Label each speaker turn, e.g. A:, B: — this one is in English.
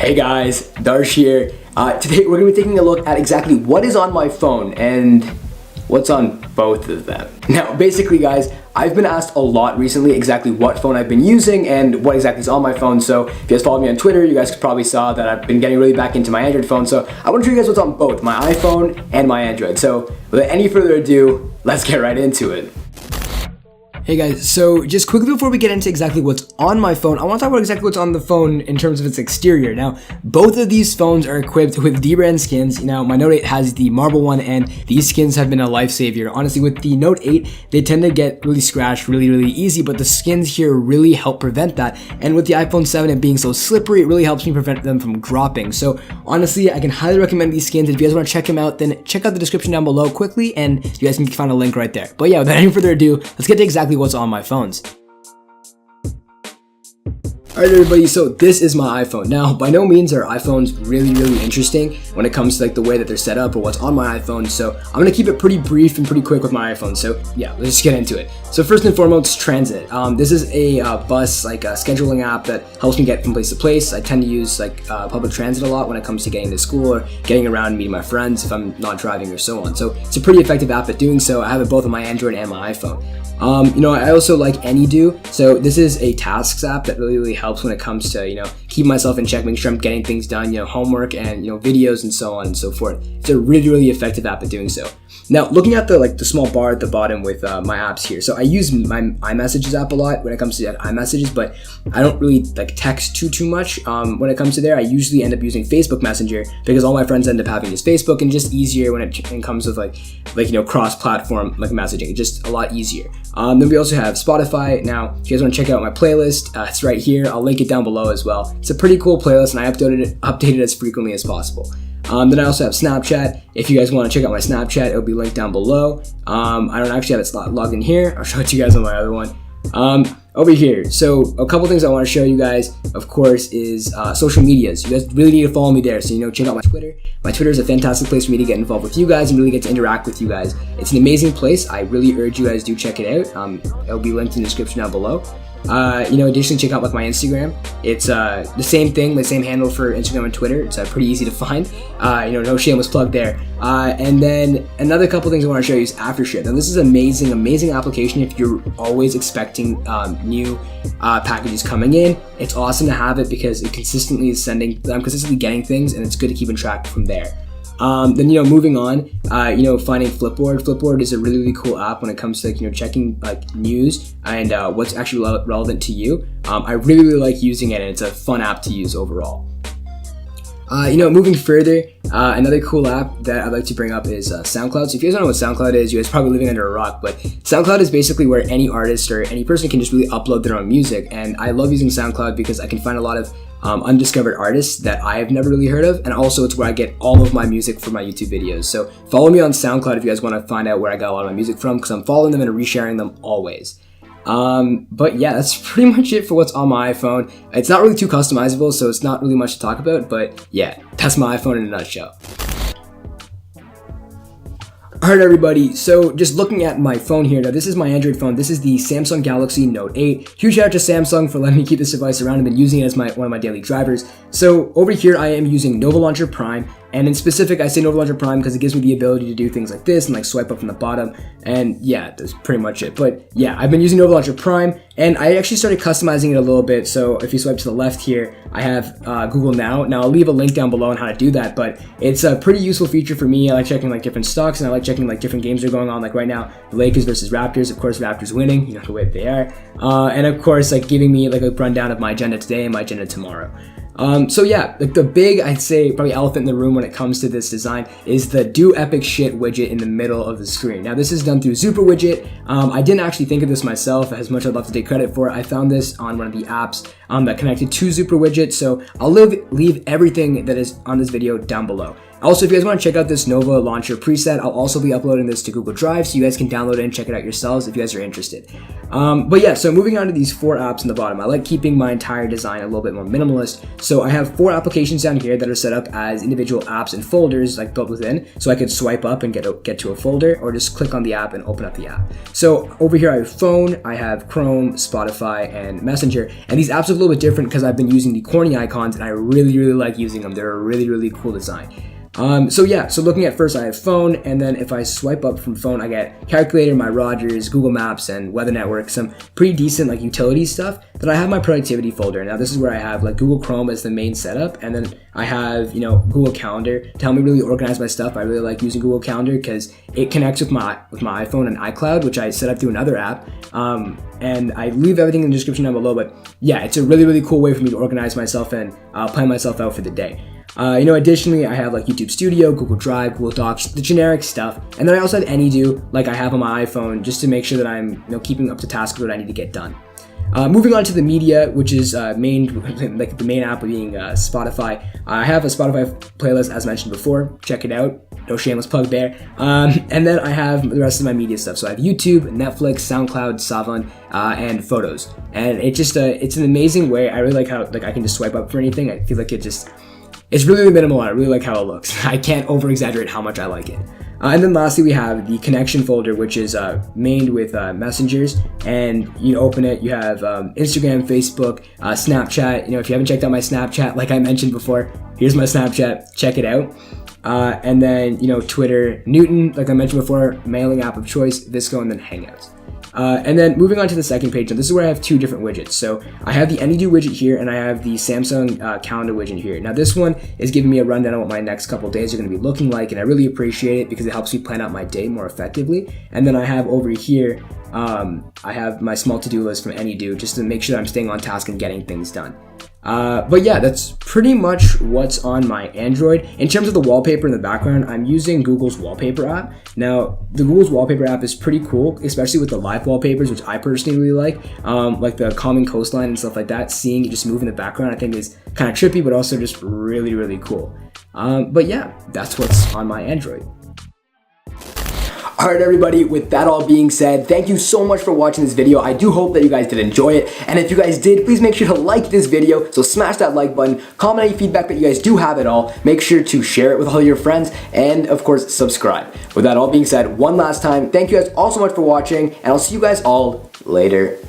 A: Hey guys, Darsh here. Today we're going to be taking a look at exactly what is on my phone and what's on both of them. Now basically guys, I've been asked a lot recently exactly what phone I've been using and what exactly is on my phone. So if you guys follow me on Twitter, you guys probably saw that I've been getting really back into my Android phone. So I want to show you guys what's on both my iPhone and my Android. So without any further ado, let's get right into it. Hey guys, so just quickly before we get into exactly what's on my phone, I want to talk about exactly what's on the phone in terms of its exterior. Now, both of these phones are equipped with D-brand skins. Now, my Note 8 has the marble one, and these skins have been a lifesaver. Honestly, with the Note 8, they tend to get really scratched really easy, but the skins here really help prevent that. And with the iPhone 7, it being so slippery, it really helps me prevent them from dropping. So honestly, I can highly recommend these skins. If you guys want to check them out, then check out the description down below quickly, and you guys can find a link right there. But yeah, without any further ado, let's get to exactly what's on my phones. Alright everybody, so this is my iPhone. Now, by no means are iPhones really interesting when it comes to like the way that they're set up or what's on my iPhone, so I'm gonna keep it pretty brief and pretty quick with my iPhone. So yeah, let's just get into it. So first and foremost, Transit. This is a bus, like a scheduling app that helps me get from place to place. I tend to use like public transit a lot when it comes to getting to school or getting around and meeting my friends if I'm not driving or so on. So it's a pretty effective app at doing so. I have it both on my Android and my iPhone. I also like AnyDo. So this is a tasks app that really helps when it comes to, keep myself in check, making sure I'm getting things done, homework and, videos and so on and so forth. It's a really effective app at doing so. Now, looking at the small bar at the bottom with my apps here. So I use my iMessages app a lot when it comes to iMessages, but I don't really like text too much when it comes to there. I usually end up using Facebook Messenger because all my friends end up having this Facebook, and just easier when it comes with like cross-platform like messaging. It's just a lot easier. Then we also have Spotify. Now, if you guys want to check out my playlist, it's right here. I'll link it down below as well. It's a pretty cool playlist, and I update it as frequently as possible. Then I also have Snapchat. If you guys want to check out my Snapchat, it'll be linked down below. I don't actually have it logged in here. I'll show it to you guys on my other one. Over here, so a couple things I want to show you guys, of course, is social medias. You guys really need to follow me there. So, check out my Twitter. My Twitter is a fantastic place for me to get involved with you guys and really get to interact with you guys. It's an amazing place. I really urge you guys to check it out. It'll be linked in the description down below. Additionally, check out my Instagram. It's the same thing, the same handle for Instagram and Twitter. It's pretty easy to find. No shameless plug there. And then another couple things I want to show you is AfterShip. Now, this is amazing application if you're always expecting new packages coming in. It's awesome to have it because it consistently is I'm consistently getting things, and it's good to keep in track from there. Then moving on, finding Flipboard. Flipboard is a really cool app when it comes to checking like news and what's actually relevant to you. I really like using it, and it's a fun app to use overall. Moving further, another cool app that I'd like to bring up is SoundCloud. So if you guys don't know what SoundCloud is, you guys are probably living under a rock, but SoundCloud is basically where any artist or any person can just really upload their own music. And I love using SoundCloud because I can find a lot of undiscovered artists that I have never really heard of, and also it's where I get all of my music for my YouTube videos. So follow me on SoundCloud if you guys want to find out where I got a lot of my music from, because I'm following them and resharing them always. But yeah, that's pretty much it for what's on my iPhone. It's not really too customizable, so it's not really much to talk about, but yeah, that's my iPhone in a nutshell. Alright everybody, so just looking at my phone here, now this is my Android phone. This is the Samsung Galaxy Note 8. Huge shout out to Samsung for letting me keep this device around and been using it as one of my daily drivers. So over here I am using Nova Launcher Prime, and in specific I say Nova Launcher Prime because it gives me the ability to do things like this and like swipe up from the bottom, and yeah, that's pretty much it. But yeah, I've been using Nova Launcher Prime, and I actually started customizing it a little bit. So if you swipe to the left here, I have Google Now. Now I'll leave a link down below on how to do that, but it's a pretty useful feature for me. I like checking like different stocks, and I like checking like different games that are going on. Like right now, the Lakers versus Raptors. Of course, Raptors winning, the way they are. And of course, like giving me like a rundown of my agenda today and my agenda tomorrow. So yeah, like the big, I'd say probably elephant in the room when it comes to this design is the Do Epic Shit widget in the middle of the screen. Now this is done through Super Widget. I didn't actually think of this myself, as much as I'd love to take credit for it. I found this on one of the apps that connected to Super Widget, so I'll leave everything that is on this video down below. Also, if you guys want to check out this Nova Launcher preset, I'll also be uploading this to Google Drive, so you guys can download it and check it out yourselves if you guys are interested. But yeah, so moving on to these 4 apps in the bottom, I like keeping my entire design a little bit more minimalist. So I have 4 applications down here that are set up as individual apps and folders like built within, so I could swipe up and get to a folder, or just click on the app and open up the app. So over here I have phone, I have Chrome, Spotify, and Messenger, and these apps are a little bit different because I've been using the corny icons and I really like using them. They're a really cool design. So looking at first, I have phone, and then if I swipe up from phone, I get calculator, my Rogers, Google Maps, and Weather Network, some pretty decent like utility stuff. Then I have my productivity folder. Now this is where I have like Google Chrome as the main setup, and then I have, Google Calendar to help me really organize my stuff. I really like using Google Calendar because it connects with my iPhone and iCloud, which I set up through another app. And I leave everything in the description down below, but yeah, it's a really cool way for me to organize myself and plan myself out for the day. Additionally, I have like YouTube Studio, Google Drive, Google Docs, the generic stuff. And then I also have Anydo, like I have on my iPhone, just to make sure that I'm keeping up to task with what I need to get done. Moving on to the media, which is like the main app being Spotify. I have a Spotify playlist as mentioned before. Check it out. No shameless plug there. And then I have the rest of my media stuff. So I have YouTube, Netflix, SoundCloud, Savon, and Photos. And it's an amazing way. I really like how I can just swipe up for anything. I feel like it's really minimal, and I really like how it looks. I can't over-exaggerate how much I like it. And then lastly, we have the connection folder, which is mained with messengers. And you open it, you have Instagram, Facebook, Snapchat. If you haven't checked out my Snapchat, like I mentioned before, here's my Snapchat. Check it out. And then, Twitter, Newton, like I mentioned before, mailing app of choice, Visco, and then Hangouts. And then moving on to the second page, now this is where I have 2 different widgets. So I have the Anydo widget here, and I have the Samsung calendar widget here. Now this one is giving me a rundown on what my next couple of days are going to be looking like, and I really appreciate it because it helps me plan out my day more effectively. And then I have over here, I have my small to-do list from Anydo just to make sure that I'm staying on task and getting things done. But yeah, that's pretty much what's on my Android. In terms of the wallpaper in the background, I'm using Google's wallpaper app. Now, the Google's wallpaper app is pretty cool, especially with the live wallpapers, which I personally really like the calming coastline and stuff like that. Seeing it just move in the background, I think is kind of trippy, but also just really cool. But yeah, that's what's on my Android. Alright everybody, with that all being said, thank you so much for watching this video. I do hope that you guys did enjoy it, and if you guys did, please make sure to like this video. So smash that like button, comment any feedback that you guys do have at all, make sure to share it with all your friends, and of course subscribe. With that all being said, one last time, thank you guys all so much for watching, and I'll see you guys all later.